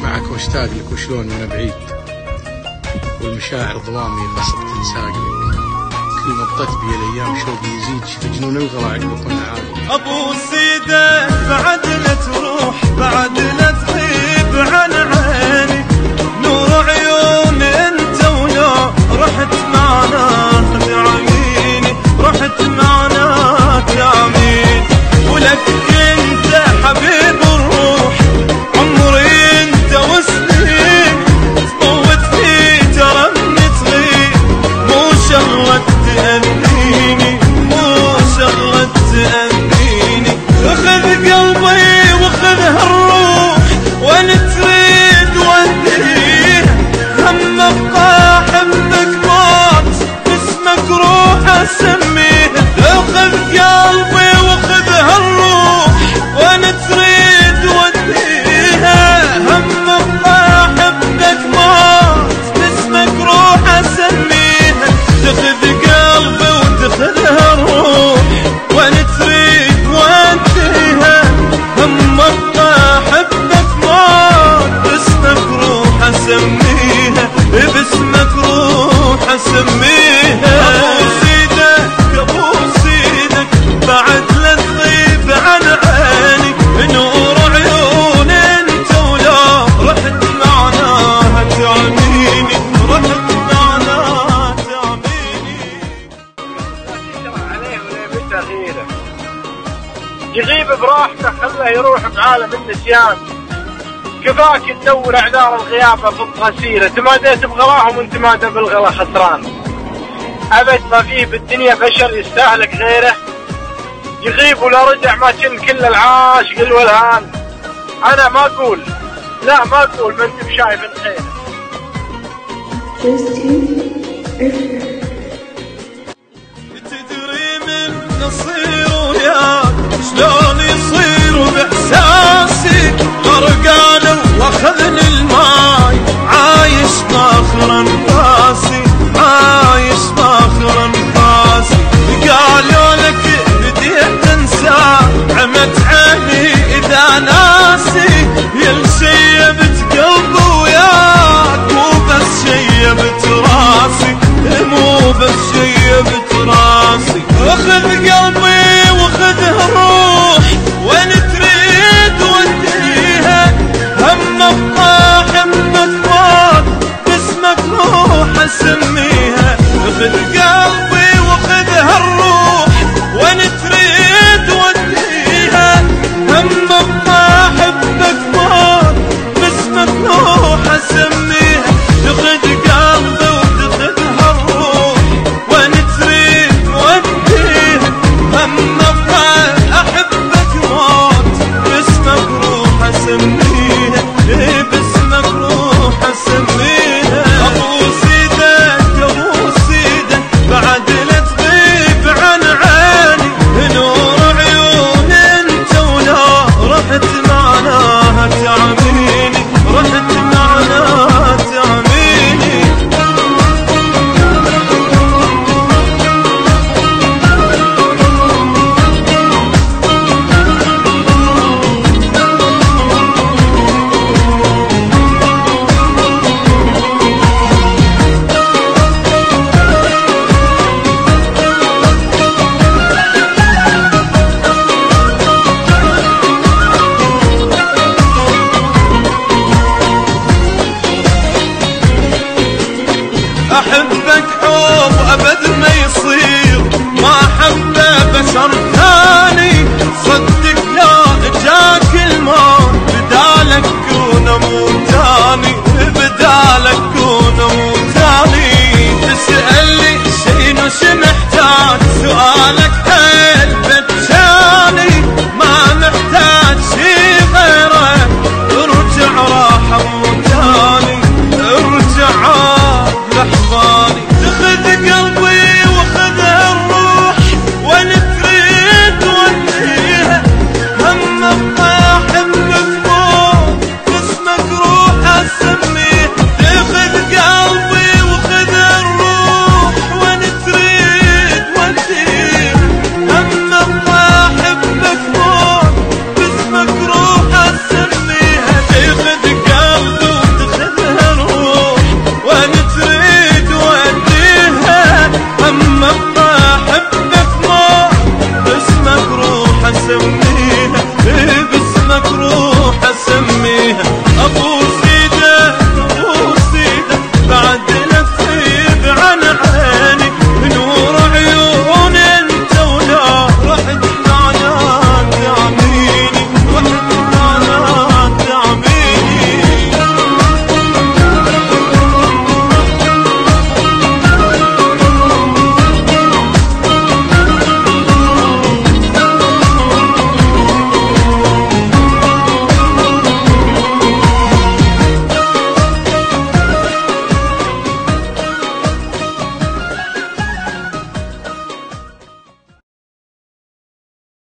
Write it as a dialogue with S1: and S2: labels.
S1: معك واشتاق لك وشلون وانا بعيد، والمشاعر ضوامي اللي صرت تنساق لك، كل ما بطت بي الايام شوقي يزيد، شفت جنون الغلا عقبك وانا عالي.
S2: ابو سيده بعد لا تروح، بعد لا تغيب عن عيني، نور عيون انت ولا رحت معناك يا عيني، رحت معناك يا عمين، ولك انت حبيب الروح، عمري انت وسنين، تموتني ترى من تغيب، مو شغلة تأذيني، مو شغلة تأذيني، خذ قلبي وخذ هالروح، وان تريد وديه، هم ابقى احبك موت، اسمك روح اسميه، خذ قلبي وخذ هالروح، وان تريد وديها، هم ابقى احبك موت، اسمك روح اسميها، تاخذ قلبي وتاخذ هالروح، وان تريد وديها، هم ابقى احبك موت، اسمك روح اسميها، باسمك روح اسميها. ابو سيدك ابو سيدك بعد لا تغيب عن عيني، نور عيون انت ولا رحت معناها تعميني، رحت معناها تعميني.
S3: عليه ولا متى غيره يغيب براحته، خله يروح بعالم النسيان، كفاك تدور اعذار الغيابه في الغسيله، تماديت بغلاهم وانت مادى بالغلا خسران، ابد ما فيه بالدنيا بشر يستاهلك غيره، يغيب ولا رجع ما كل العاشق الولهان، انا ما اقول لا ما اقول ما انت بشايف الخير.
S2: تدري من نصير وياك شلون يصير باحساسي، غرقان واخذني الماي، عايش باخر انفاسي، عايش باخر انفاسي، قالوا لك بديت تنسى، عمت عيني اذا ناسي، يل شيبت قلبي وياك، مو بس شيبت راسي، مو بس شيبت راسي، اخذ قلبي وخذ الروح، وين تريد وديها، هم ابقى احبك موت، باسمك روح اسميها، اخذ